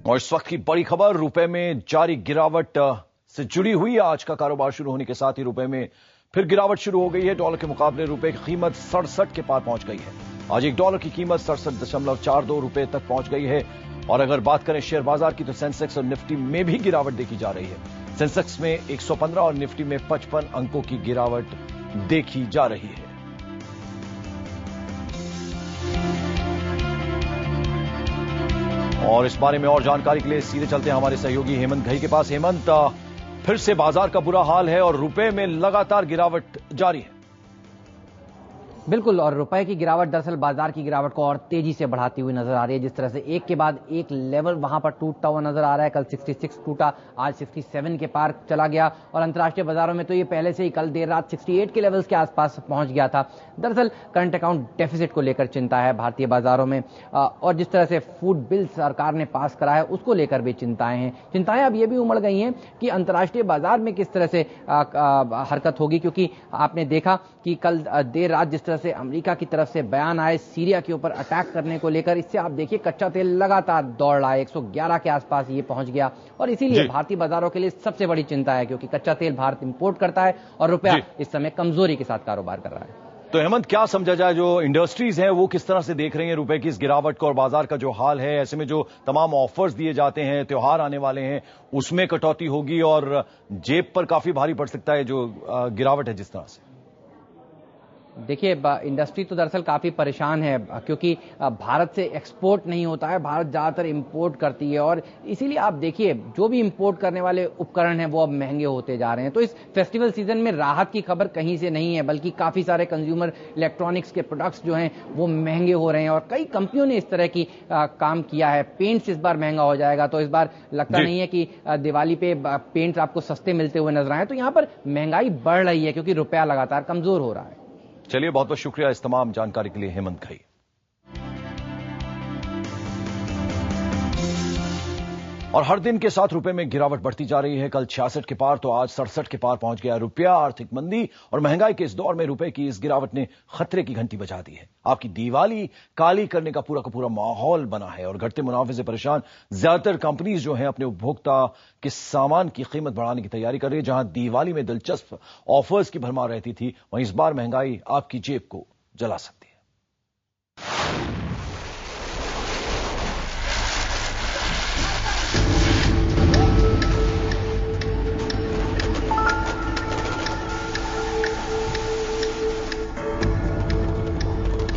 और इस वक्त की बड़ी खबर, रुपए में जारी गिरावट से जुड़ी हुई। आज का कारोबार शुरू होने के साथ ही रुपए में फिर गिरावट शुरू हो गई है। डॉलर के मुकाबले रुपए की कीमत 67 के पार पहुंच गई है। आज $1 की कीमत 67.42 रुपए तक पहुंच गई है। और अगर बात करें शेयर बाजार की, तो सेंसेक्स और निफ्टी में भी गिरावट देखी जा रही है। सेंसेक्स में 115 और निफ्टी में 55 अंकों की गिरावट देखी जा रही है। और इस बारे में और जानकारी के लिए सीधे चलते हैं हमारे सहयोगी हेमंत घई के पास। हेमंत, फिर से बाजार का बुरा हाल है और रुपए में लगातार गिरावट जारी है। बिल्कुल, और रुपए की गिरावट दरअसल बाजार की गिरावट को और तेजी से बढ़ाती हुई नजर आ रही है। जिस तरह से एक के बाद एक लेवल वहां पर टूटता हुआ नजर आ रहा है। कल 66 टूटा, आज 67 के पार चला गया और अंतर्राष्ट्रीय बाजारों में तो ये पहले से ही कल देर रात 68 के लेवल्स के आसपास पहुंच गया था। दरअसल करंट अकाउंट डेफिसिट को लेकर चिंता है भारतीय बाजारों में, और जिस तरह से फूड बिल सरकार ने पास करा है उसको लेकर भी चिंताएं हैं। चिंताएं अब ये भी उमड़ गई हैं कि अंतर्राष्ट्रीय बाजार में किस तरह से हरकत होगी, क्योंकि आपने देखा कि कल देर रात जिस तरह से अमेरिका की तरफ से बयान आए सीरिया के ऊपर अटैक करने को लेकर, इससे आप देखिए कच्चा तेल लगातार दौड़ रहा है। 111 के आसपास ये पहुंच गया और इसीलिए भारतीय बाजारों के लिए सबसे बड़ी चिंता है, क्योंकि कच्चा तेल भारत इंपोर्ट करता है और रुपया इस समय कमजोरी के साथ कारोबार कर रहा है। तो हेमंत, क्या समझा जाए, जो इंडस्ट्रीज हैं वो किस तरह से देख रही हैं रुपए की इस गिरावट को और बाजार का जो हाल है? ऐसे में जो तमाम ऑफर्स दिए जाते हैं, त्योहार आने वाले हैं, उसमें कटौती होगी और जेब पर काफी भारी पड़ सकता है जो गिरावट है जिस तरह से। देखिए, इंडस्ट्री तो दरअसल काफी परेशान है, क्योंकि भारत से एक्सपोर्ट नहीं होता है, भारत ज्यादातर इंपोर्ट करती है और इसीलिए आप देखिए जो भी इंपोर्ट करने वाले उपकरण हैं वो अब महंगे होते जा रहे हैं। तो इस फेस्टिवल सीजन में राहत की खबर कहीं से नहीं है, बल्कि काफी सारे कंज्यूमर इलेक्ट्रॉनिक्स के प्रोडक्ट्स जो हैं वो महंगे हो रहे हैं और कई कंपनियों ने इस तरह की काम किया है। पेंट्स इस बार महंगा हो जाएगा, तो इस बार लगता नहीं है कि दिवाली पे पेंट्स आपको सस्ते मिलते हुए नजर आए। तो यहां पर महंगाई बढ़ रही है क्योंकि रुपया लगातार कमजोर हो रहा है। चलिए, बहुत बहुत शुक्रिया इस तमाम जानकारी के लिए हेमंत घई। और हर दिन के साथ रुपए में गिरावट बढ़ती जा रही है। कल 66 के पार तो आज 67 के पार पहुंच गया रुपया। आर्थिक मंदी और महंगाई के इस दौर में रुपए की इस गिरावट ने खतरे की घंटी बजा दी है। आपकी दिवाली काली करने का पूरा माहौल बना है और घटते मुनाफे से परेशान ज्यादातर कंपनीज जो हैं अपने उपभोक्ता के सामान की कीमत बढ़ाने की तैयारी कर रही है। जहां दिवाली में दिलचस्प ऑफर्स की भरमार रहती थी, वहीं इस बार महंगाई आपकी जेब को जला सकती है।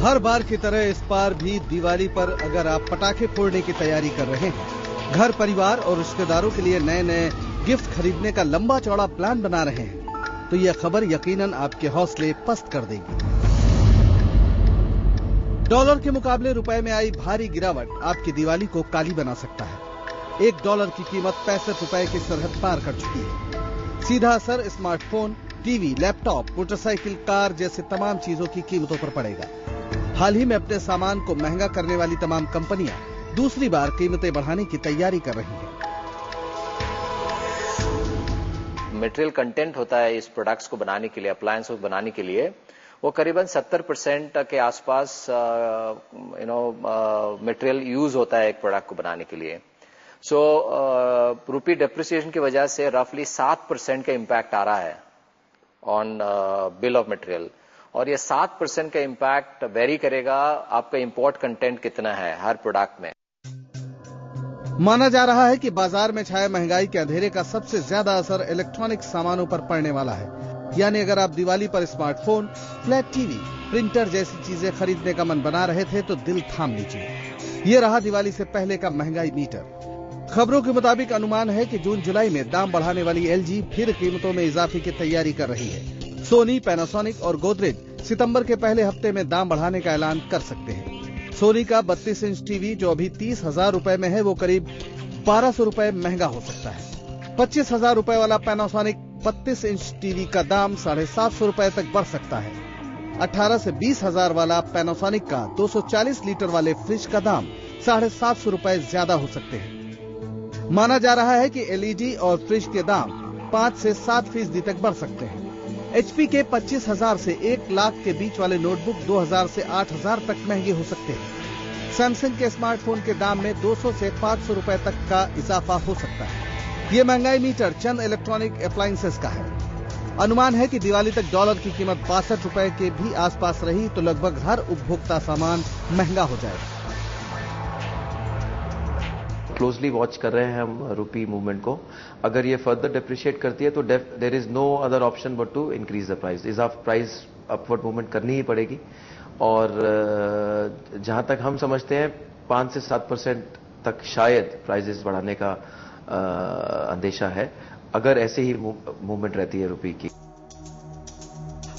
हर बार की तरह इस बार भी दिवाली पर अगर आप पटाखे फोड़ने की तैयारी कर रहे हैं, घर परिवार और रिश्तेदारों के लिए नए गिफ्ट खरीदने का लंबा चौड़ा प्लान बना रहे हैं, तो यह खबर यकीनन आपके हौसले पस्त कर देगी। डॉलर के मुकाबले रुपए में आई भारी गिरावट आपकी दिवाली को काली बना सकता है। $1 की कीमत 65 रुपए की सरहद पार कर चुकी है। सीधा असर smartphone, TV, laptop, motorcycle, car जैसे तमाम चीजों की कीमतों पर पड़ेगा। हाल ही में अपने सामान को महंगा करने वाली तमाम कंपनियां दूसरी बार कीमतें बढ़ाने की तैयारी कर रही हैं। मटेरियल कंटेंट होता है इस प्रोडक्ट्स को बनाने के लिए, अप्लायंस को बनाने के लिए, वो करीबन 70% के आसपास मटेरियल यूज होता है एक प्रोडक्ट को बनाने के लिए। सो रुपी डेप्रिसिएशन की वजह से रफली 7% का इम्पैक्ट आ रहा है ऑन बिल ऑफ मटेरियल, और ये 7% का इम्पैक्ट वेरी करेगा आपका इंपोर्ट कंटेंट कितना है हर प्रोडक्ट में। माना जा रहा है कि बाजार में छाए महंगाई के अंधेरे का सबसे ज्यादा असर इलेक्ट्रॉनिक सामानों पर पड़ने वाला है। यानी अगर आप दिवाली पर स्मार्टफोन, फ्लैट टीवी, प्रिंटर जैसी चीजें खरीदने का मन बना रहे थे तो दिल थाम लीजिए। ये रहा दिवाली से पहले का महंगाई मीटर। खबरों के मुताबिक अनुमान है कि जून जुलाई में दाम बढ़ाने वाली LG फिर कीमतों में इजाफे की तैयारी कर रही है। सोनी, पैनासोनिक और गोदरेज सितंबर के पहले हफ्ते में दाम बढ़ाने का ऐलान कर सकते हैं। सोनी का 32 इंच टीवी जो अभी 30,000 रुपए में है, वो करीब 1200 रुपए महंगा हो सकता है। 25,000 रुपए वाला पैनासोनिक 32 इंच टीवी का दाम 750 रुपए तक बढ़ सकता है। 18 से 20,000 वाला पैनासोनिक का 240 लीटर वाले फ्रिज का दाम 750 रुपए ज्यादा हो सकते हैं। माना जा रहा है कि LED और फ्रिज के दाम 5 से 7% तक बढ़ सकते हैं। HP के 25,000 से 1 लाख के बीच वाले नोटबुक 2,000 से 8,000 तक महंगे हो सकते हैं। सैमसंग के स्मार्टफोन के दाम में 200 से 500 रुपए तक का इजाफा हो सकता है। ये महंगाई मीटर चंद इलेक्ट्रॉनिक अप्लायंसेस का है। अनुमान है कि दिवाली तक डॉलर की कीमत 62 रुपए के भी आसपास रही तो लगभग हर उपभोक्ता सामान महंगा हो जाएगा। क्लोजली वॉच कर रहे हैं हम रुपी मूवमेंट को। अगर ये फर्दर डिप्रिशिएट करती है तो there is no other option but to increase the price. Price upward movement करनी ही पड़ेगी और जहां तक हम समझते हैं 5 से 7% तक शायद प्राइसेस बढ़ाने का अंदेशा है अगर ऐसे ही मूवमेंट रहती है रुपये की।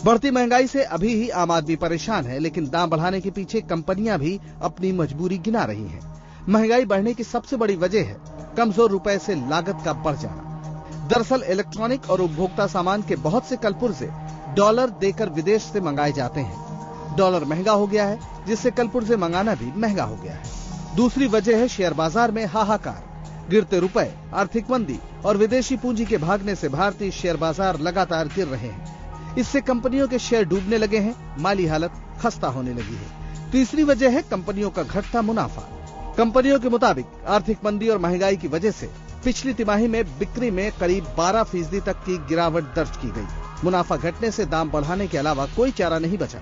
बढ़ती महंगाई से अभी ही आम आदमी परेशान है, लेकिन दाम बढ़ाने के पीछे कंपनियां भी अपनी मजबूरी गिना रही हैं। महंगाई बढ़ने की सबसे बड़ी वजह है कमजोर रुपए से लागत का बढ़ जाना। दरअसल इलेक्ट्रॉनिक और उपभोक्ता सामान के बहुत से कलपुर्जे डॉलर देकर विदेश से मंगाए जाते हैं। डॉलर महंगा हो गया है, जिससे कलपुर्जे मंगाना भी महंगा हो गया है। दूसरी वजह है शेयर बाजार में हाहाकार। गिरते रुपए, आर्थिक मंदी और विदेशी पूंजी के भागने से भारतीय शेयर बाजार लगातार गिर रहे हैं। इससे कंपनियों के शेयर डूबने लगे हैं, माली हालत खस्ता होने लगी है। तीसरी वजह है कंपनियों का घटता मुनाफा। कंपनियों के मुताबिक आर्थिक मंदी और महंगाई की वजह से पिछली तिमाही में बिक्री में करीब 12% तक की गिरावट दर्ज की गई। मुनाफा घटने से दाम बढ़ाने के अलावा कोई चारा नहीं बचा।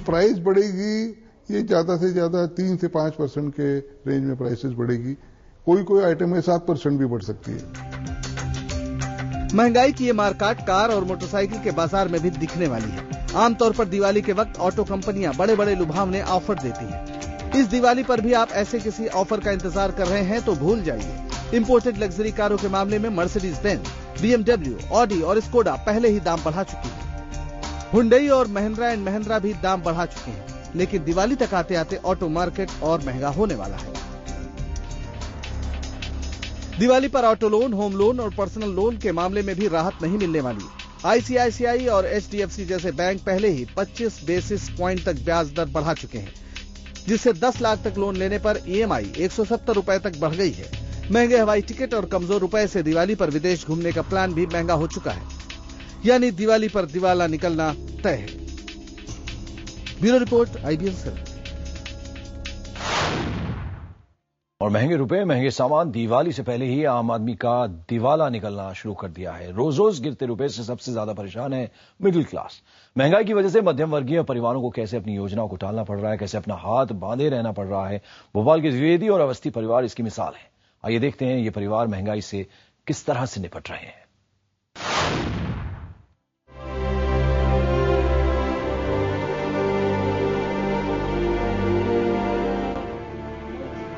प्राइस बढ़ेगी, ये ज्यादा से ज्यादा 3 से 5% के रेंज में प्राइसेस बढ़ेगी। कोई आइटम में 7% भी बढ़ सकती है। महंगाई की ये मारकाट कार और मोटरसाइकिल के बाजार में भी दिखने वाली है। आमतौर पर दिवाली के वक्त ऑटो कंपनियां बड़े बड़े लुभावने ऑफर देती हैं। इस दिवाली पर भी आप ऐसे किसी ऑफर का इंतजार कर रहे हैं तो भूल जाइए। इंपोर्टेड लग्जरी कारों के मामले में मर्सिडीज बेंज, BMW, ऑडी और स्कोडा पहले ही दाम बढ़ा चुकी है। हुंडई और महिंद्रा एंड महिंद्रा भी दाम बढ़ा चुके हैं, लेकिन दिवाली तक आते आते ऑटो मार्केट और महंगा होने वाला है। दिवाली पर ऑटो लोन, होम लोन और पर्सनल लोन के मामले में भी राहत नहीं मिलने वाली। ICICI और HDFC जैसे बैंक पहले ही 25 बेसिस पॉइंट तक ब्याज दर बढ़ा चुके हैं, जिससे 10 लाख तक लोन लेने पर EMI 170 रुपए तक बढ़ गई है। महंगे हवाई टिकट और कमजोर रुपए से दिवाली पर विदेश घूमने का प्लान भी महंगा हो चुका है, यानी दिवाली पर दिवाला निकलना तय है। ब्यूरो रिपोर्ट, IBN सेल। और महंगे रुपए, महंगे सामान, दिवाली से पहले ही आम आदमी का दिवाला निकलना शुरू कर दिया है। रोज रोज गिरते रुपए से सबसे ज्यादा परेशान है मिडिल क्लास। महंगाई की वजह से मध्यम वर्गीय परिवारों को कैसे अपनी योजनाओं को टालना पड़ रहा है, कैसे अपना हाथ बांधे रहना पड़ रहा है। भोपाल के द्विवेदी और अवस्थी परिवार इसकी मिसाल है। आइए देखते हैं ये परिवार महंगाई से किस तरह से निपट रहे हैं।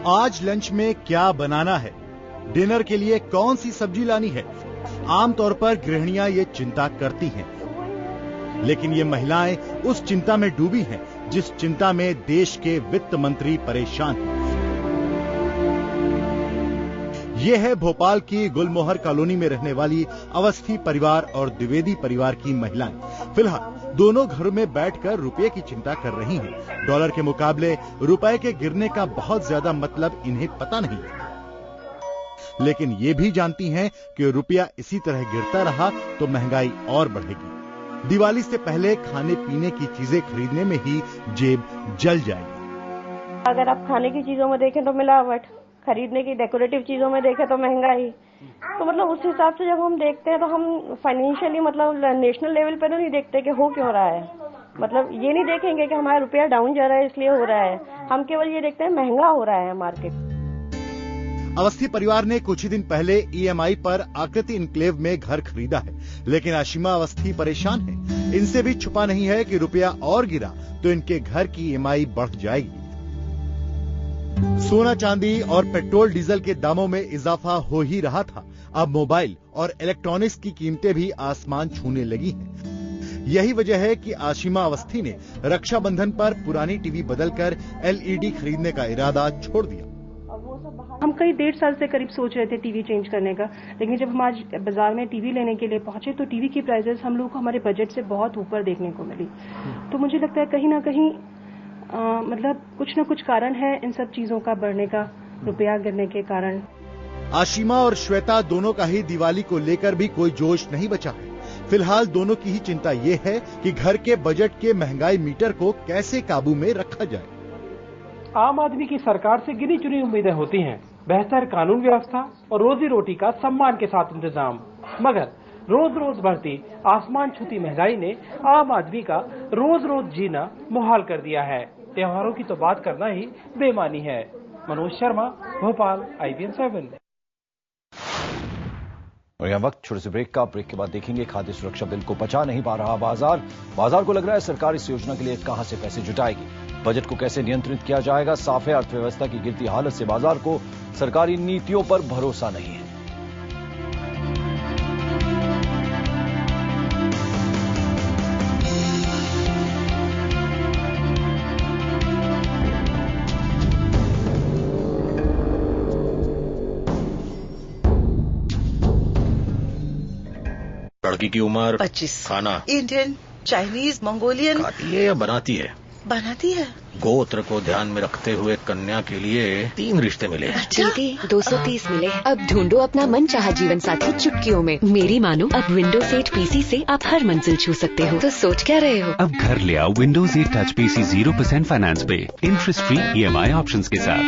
आज लंच में क्या बनाना है, डिनर के लिए कौन सी सब्जी लानी है। आमतौर पर गृहिणियां ये चिंता करती हैं, लेकिन ये महिलाएं उस चिंता में डूबी हैं जिस चिंता में देश के वित्त मंत्री परेशान हैं। ये है भोपाल की गुलमोहर कॉलोनी में रहने वाली अवस्थी परिवार और द्विवेदी परिवार की महिलाएं। फिलहाल दोनों घरों में बैठकर रुपये की चिंता कर रही हैं। डॉलर के मुकाबले रुपए के गिरने का बहुत ज्यादा मतलब इन्हें पता नहीं है, लेकिन ये भी जानती हैं कि रुपया इसी तरह गिरता रहा तो महंगाई और बढ़ेगी। दिवाली से पहले खाने पीने की चीजें खरीदने में ही जेब जल जाएगी। अगर आप खाने की चीजों में देखें तो मिलावट, खरीदने की डेकोरेटिव चीजों में देखें तो महंगाई। तो मतलब उस हिसाब से जब हम देखते हैं तो हम फाइनेंशियली मतलब नेशनल लेवल पे तो नहीं देखते कि हो क्यों रहा है। मतलब ये नहीं देखेंगे कि हमारा रुपया डाउन जा रहा है इसलिए हो रहा है, हम केवल ये देखते हैं महंगा हो रहा है मार्केट। अवस्थी परिवार ने कुछ ही दिन पहले EMI पर आकृति इनक्लेव में घर खरीदा है, लेकिन आशिमा अवस्थी परेशान है। इनसे भी छुपा नहीं है कि रुपया और गिरा तो इनके घर की EMI बढ़ जाएगी। सोना चांदी और पेट्रोल डीजल के दामों में इजाफा हो ही रहा था, अब मोबाइल और इलेक्ट्रॉनिक्स की कीमतें भी आसमान छूने लगी हैं। यही वजह है कि आशिमा अवस्थी ने रक्षाबंधन पर पुरानी टीवी बदलकर LED खरीदने का इरादा छोड़ दिया। हम कई 1.5 साल से करीब सोच रहे थे टीवी चेंज करने का, लेकिन जब हम आज बाजार में टीवी लेने के लिए पहुंचे तो टीवी की प्राइसेस हम लोग को हमारे बजट से बहुत ऊपर देखने को मिली। तो मुझे लगता है कहीं ना कहीं मतलब कुछ न कुछ कारण है इन सब चीजों का बढ़ने का, रुपया गिरने के कारण। आशिमा और श्वेता दोनों का ही दिवाली को लेकर भी कोई जोश नहीं बचा है। फिलहाल दोनों की ही चिंता ये है कि घर के बजट के महंगाई मीटर को कैसे काबू में रखा जाए। आम आदमी की सरकार से गिनी चुनी उम्मीदें होती हैं, बेहतर कानून व्यवस्था और रोजी रोटी का सम्मान के साथ इंतजाम, मगर रोज रोज बढ़ती आसमान छूती महंगाई ने आम आदमी का रोज रोज जीना मुहाल कर दिया है। त्योहारों की तो बात करना ही बेमानी है। मनोज शर्मा, भोपाल, IBN 7। और यह वक्त छोटे से ब्रेक का। ब्रेक के बाद देखेंगे खाद्य सुरक्षा बिल को पचा नहीं पा रहा बाजार को लग रहा है सरकार इस योजना के लिए कहां से पैसे जुटाएगी। बजट को कैसे नियंत्रित किया जाएगा। साफ है अर्थव्यवस्था की गिरती हालत से बाजार को सरकारी नीतियों पर भरोसा नहीं है। लड़की की उम्र 25। खाना इंडियन, चाइनीज, मंगोलियन। खाती है या बनाती है? बनाती है। गोत्र को ध्यान में रखते हुए कन्या के लिए 3 रिश्ते मिले। दीदी 230 मिले। अब ढूंढो अपना मनचाहा जीवन साथी चुटकियों में। मेरी मानो अब विंडोज 8 PC से आप हर मंजिल छू सकते हो। तो सोच क्या रहे हो? अब घर ले आओ विंडोज 8 टच PC 0% फाइनेंस पे इंटरेस्ट फ्री EMI ऑप्शंस के साथ।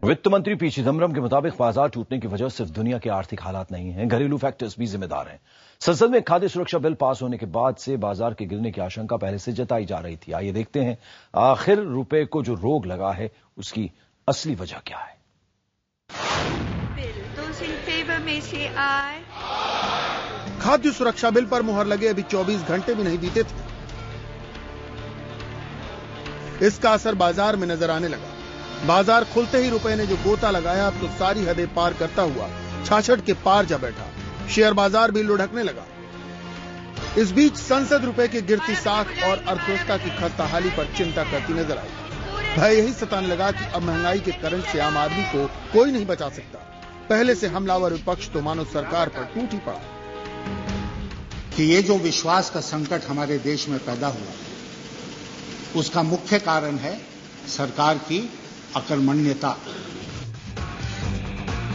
वित्त मंत्री पी चिदम्बरम के मुताबिक बाजार टूटने की वजह सिर्फ दुनिया के आर्थिक हालात नहीं हैं, घरेलू फैक्टर्स भी जिम्मेदार हैं। संसद में खाद्य सुरक्षा बिल पास होने के बाद से बाजार के गिरने की आशंका पहले से जताई जा रही थी। आइए देखते हैं आखिर रुपए को जो रोग लगा है उसकी असली वजह क्या है। खाद्य सुरक्षा बिल पर मुहर लगे अभी 24 घंटे भी नहीं बीते थे, इसका असर बाजार में नजर आने लगा। बाजार खुलते ही रुपए ने जो गोता लगाया अब तो सारी हदें पार करता हुआ 66 के पार जा बैठा। शेयर बाजार भी लुढ़कने लगा। इस बीच संसद रुपए की गिरती साख और अर्थव्यवस्था की खस्ताहाली पर चिंता करती नजर आई। भय यही सताने लगा कि अब महंगाई के करंट से आम आदमी को कोई नहीं बचा सकता। पहले से हमलावर विपक्ष तो मानो सरकार पर टूट ही पड़ा कि ये जो विश्वास का संकट हमारे देश में पैदा हुआ, उसका मुख्य कारण है सरकार की अकर्मण्यता।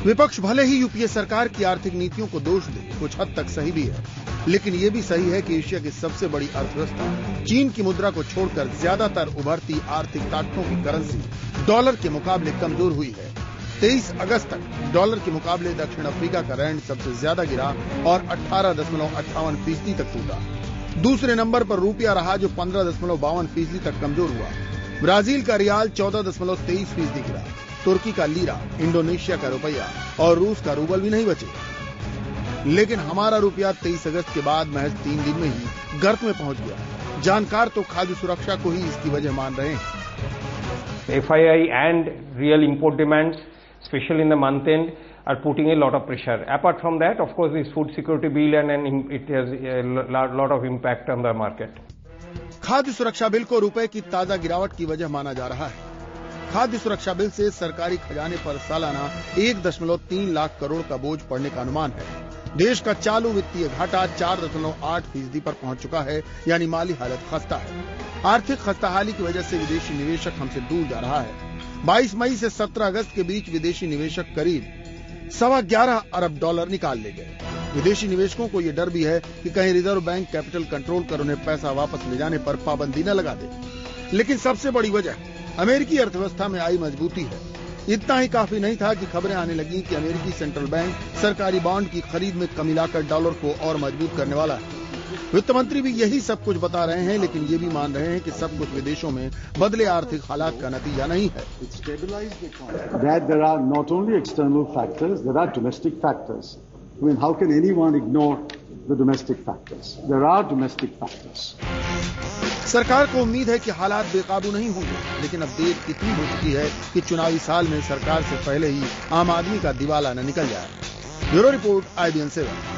विपक्ष भले ही यूपीए सरकार की आर्थिक नीतियों को दोष दे, कुछ हद तक सही भी है, लेकिन यह भी सही है कि एशिया की सबसे बड़ी अर्थव्यवस्था चीन की मुद्रा को छोड़कर ज्यादातर उभरती आर्थिक ताकतों की करेंसी डॉलर के मुकाबले कमजोर हुई है। 23 अगस्त तक डॉलर के मुकाबले दक्षिण अफ्रीका का रैंड सबसे ज्यादा गिरा और 18.58% तक टूटा। दूसरे नंबर पर रुपया रहा जो 15.52% तक कमजोर हुआ। ब्राजील का रियाल 14.23% गिरा। तुर्की का लीरा, इंडोनेशिया का रुपया और रूस का रूबल भी नहीं बचे। लेकिन हमारा रुपया 23 अगस्त के बाद महज 3 दिन में ही गर्त में पहुंच गया। जानकार तो खाद्य सुरक्षा को ही इसकी वजह मान रहे हैं। FII and real import demands, especially in the month end, are putting a lot of pressure. Apart from that, of course, this food security bill and it has a lot of impact on the market. खाद्य सुरक्षा bill को रुपए की ताजा गिरावट की वजह माना जा रहा है। खाद्य सुरक्षा बिल से सरकारी खजाने पर सालाना 1.3 लाख करोड़ का बोझ पड़ने का अनुमान है। देश का चालू वित्तीय घाटा 4.8% पर पहुंच चुका है, यानी माली हालत खस्ता है। आर्थिक खस्ताहाली की वजह से विदेशी निवेशक हमसे दूर जा रहा है। 22 मई से 17 अगस्त के बीच विदेशी निवेशक करीब $11.25 अरब निकाल ले गए। विदेशी निवेशकों को यह डर भी है कि कहीं रिजर्व बैंक कैपिटल कंट्रोल कर उन्हें पैसा वापस ले जाने पर पाबंदी न लगा दे। लेकिन सबसे बड़ी वजह अमेरिकी अर्थव्यवस्था में आई मजबूती है। इतना ही काफी नहीं था कि खबरें आने लगी कि अमेरिकी सेंट्रल बैंक सरकारी बॉन्ड की खरीद में कमी लाकर डॉलर को और मजबूत करने वाला है। वित्त मंत्री भी यही सब कुछ बता रहे हैं, लेकिन ये भी मान रहे हैं कि सब कुछ विदेशों में बदले आर्थिक हालात का नतीजा नहीं है। That there are not only external factors, there are domestic factors. I mean, how can anyone ignore the domestic factors? There are domestic factors. सरकार को उम्मीद है कि हालात बेकाबू नहीं होंगे, लेकिन अब देर इतनी हो चुकी है कि चुनावी साल में सरकार से पहले ही आम आदमी का दिवाला न निकल जाए। Bureau report, IBN 7।